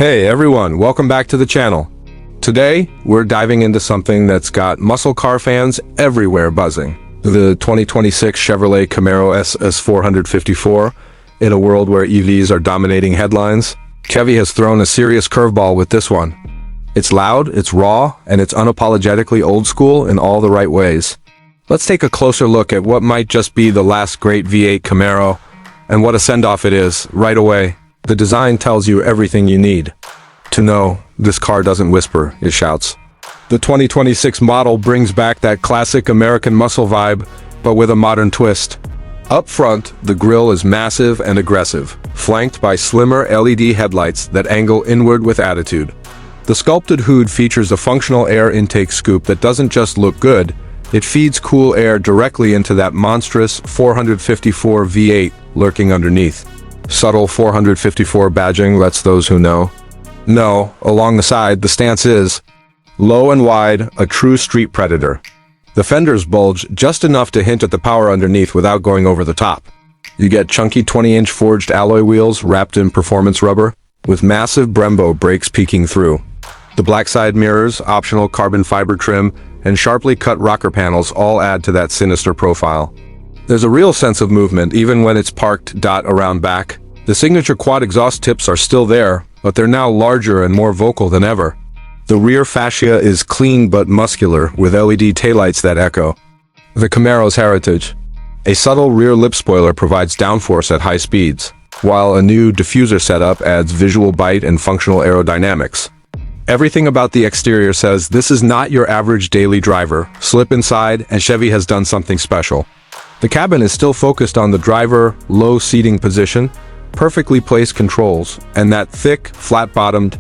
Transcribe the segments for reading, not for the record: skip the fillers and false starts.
Hey everyone, welcome back to the channel. Today, we're diving into something that's got muscle car fans everywhere buzzing. The 2026 Chevrolet Camaro SS 454. In a world where EVs are dominating headlines, Chevy has thrown a serious curveball with this one. It's loud, it's raw, and it's unapologetically old school in all the right ways. Let's take a closer look at what might just be the last great V8 Camaro, and what a send-off it is, right away. The design tells you everything you need to know. This car doesn't whisper, it shouts. The 2026 model brings back that classic American muscle vibe, but with a modern twist. Up front, the grille is massive and aggressive, flanked by slimmer LED headlights that angle inward with attitude. The sculpted hood features a functional air intake scoop that doesn't just look good, it feeds cool air directly into that monstrous 454 V8 lurking underneath. Subtle 454 badging lets those who know. Along the side, the stance is low and wide, a true street predator. The fenders bulge just enough to hint at the power underneath without going over the top. You get chunky 20-inch forged alloy wheels wrapped in performance rubber, with massive Brembo brakes peeking through. The black side mirrors, optional carbon fiber trim, and sharply cut rocker panels all add to that sinister profile. There's a real sense of movement even when it's parked around back. The signature quad exhaust tips are still there, but they're now larger and more vocal than ever. The rear fascia is clean but muscular, with LED taillights that echo the Camaro's heritage. A subtle rear lip spoiler provides downforce at high speeds, while a new diffuser setup adds visual bite and functional aerodynamics. Everything about the exterior says this is not your average daily driver. Slip inside, and Chevy has done something special. The cabin is still focused on the driver, low seating position, perfectly placed controls, and that thick, flat-bottomed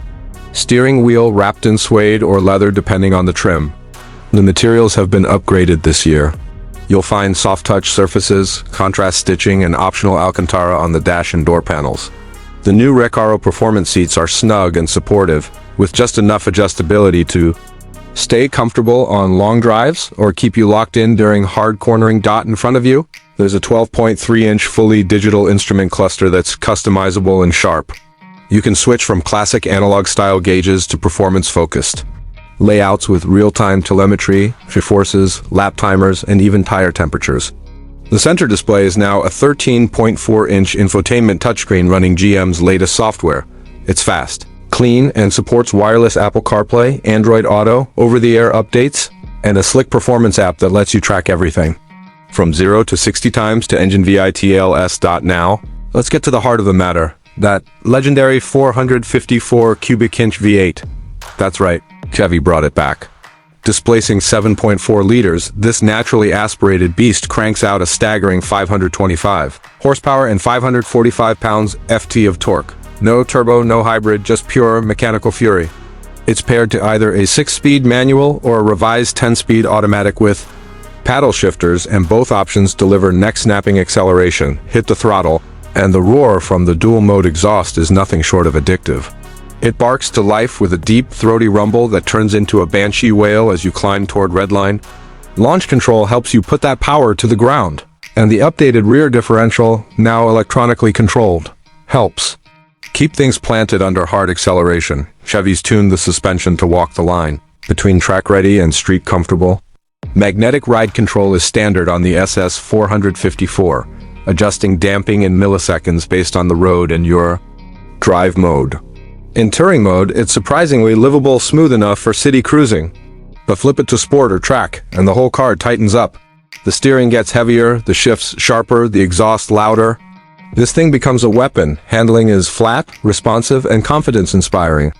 steering wheel wrapped in suede or leather depending on the trim. The materials have been upgraded this year. You'll find soft-touch surfaces, contrast stitching, and optional Alcantara on the dash and door panels. The new Recaro Performance seats are snug and supportive, with just enough adjustability to stay comfortable on long drives or keep you locked in during hard cornering. In front of you, there's a 12.3-inch fully digital instrument cluster that's customizable and sharp. You can switch from classic analog-style gauges to performance-focused layouts with real-time telemetry, G-forces, lap timers, and even tire temperatures. The center display is now a 13.4-inch infotainment touchscreen running GM's latest software. It's fast, clean, and supports wireless Apple CarPlay, Android Auto, over-the-air updates, and a slick performance app that lets you track everything. From 0 to 60 times to engine VITLS. Now, let's get to the heart of the matter. That legendary 454 cubic inch V8. That's right, Chevy brought it back. Displacing 7.4 liters, this naturally aspirated beast cranks out a staggering 525 horsepower and 545 pounds-ft of torque. No turbo, no hybrid, just pure mechanical fury. It's paired to either a 6-speed manual or a revised 10-speed automatic with paddle shifters, and both options deliver neck-snapping acceleration. Hit the throttle, and the roar from the dual-mode exhaust is nothing short of addictive. It barks to life with a deep, throaty rumble that turns into a banshee wail as you climb toward redline. Launch control helps you put that power to the ground, and the updated rear differential, now electronically controlled, helps keep things planted under hard acceleration. Chevy's tuned the suspension to walk the line between track-ready and street-comfortable. Magnetic ride control is standard on the SS 454, adjusting damping in milliseconds based on the road and your drive mode. In touring mode, it's surprisingly livable, smooth enough for city cruising. But flip it to sport or track, and the whole car tightens up. The steering gets heavier, the shifts sharper, the exhaust louder. This thing becomes a weapon. Handling is flat, responsive, and confidence-inspiring.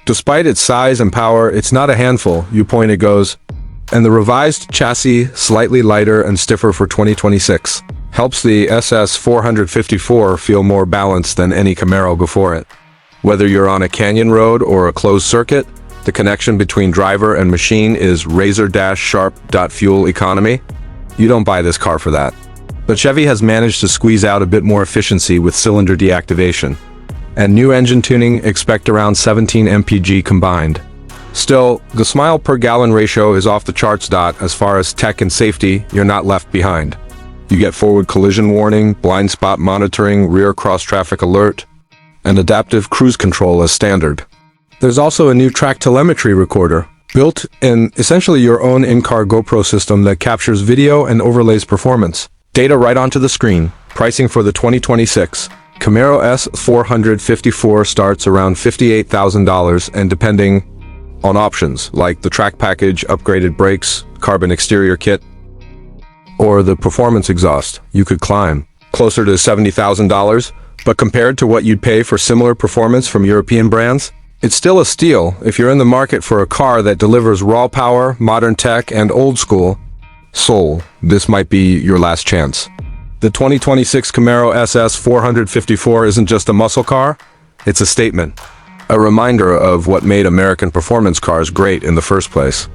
Despite its size and power, it's not a handful. You point, it goes. And the revised chassis, slightly lighter and stiffer for 2026, helps the SS 454 feel more balanced than any Camaro before it. Whether you're on a canyon road or a closed circuit, the connection between driver and machine is razor-sharp. Fuel economy? You don't buy this car for that. But Chevy has managed to squeeze out a bit more efficiency with cylinder deactivation. And new engine tuning, expect around 17 mpg combined. Still, the smile per gallon ratio is off the charts. As far as tech and safety, you're not left behind. You get forward collision warning, blind spot monitoring, rear cross-traffic alert, and adaptive cruise control as standard. There's also a new track telemetry recorder, built in essentially your own in-car GoPro system that captures video and overlays performance data right onto the screen. Pricing for the 2026 Camaro S454 starts around $58,000, and depending on options like the track package, upgraded brakes, carbon exterior kit, or the performance exhaust, you could climb closer to $70,000. But compared to what you'd pay for similar performance from European brands, it's still a steal if you're in the market for a car that delivers raw power, modern tech, and old school soul. This might be your last chance. The 2026 Camaro SS 454 isn't just a muscle car, it's a statement. A reminder of what made American performance cars great in the first place.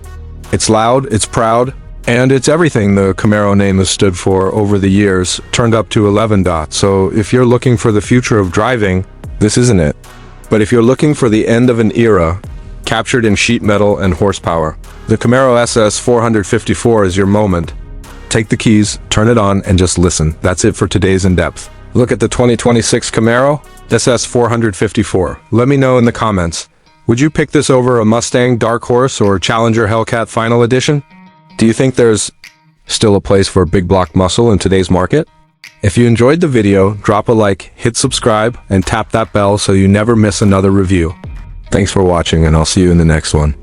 It's loud, it's proud, and it's everything the Camaro name has stood for over the years, turned up to 11. So if you're looking for the future of driving, this isn't it. But if you're looking for the end of an era, captured in sheet metal and horsepower, the Camaro SS 454 is your moment. Take the keys, turn it on, and just listen. That's it for today's In-Depth. Look at the 2026 Camaro SS 454. Let me know in the comments. Would you pick this over a Mustang Dark Horse or Challenger Hellcat Final Edition? Do you think there's still a place for big block muscle in today's market? If you enjoyed the video, drop a like, hit subscribe, and tap that bell so you never miss another review. Thanks for watching, and I'll see you in the next one.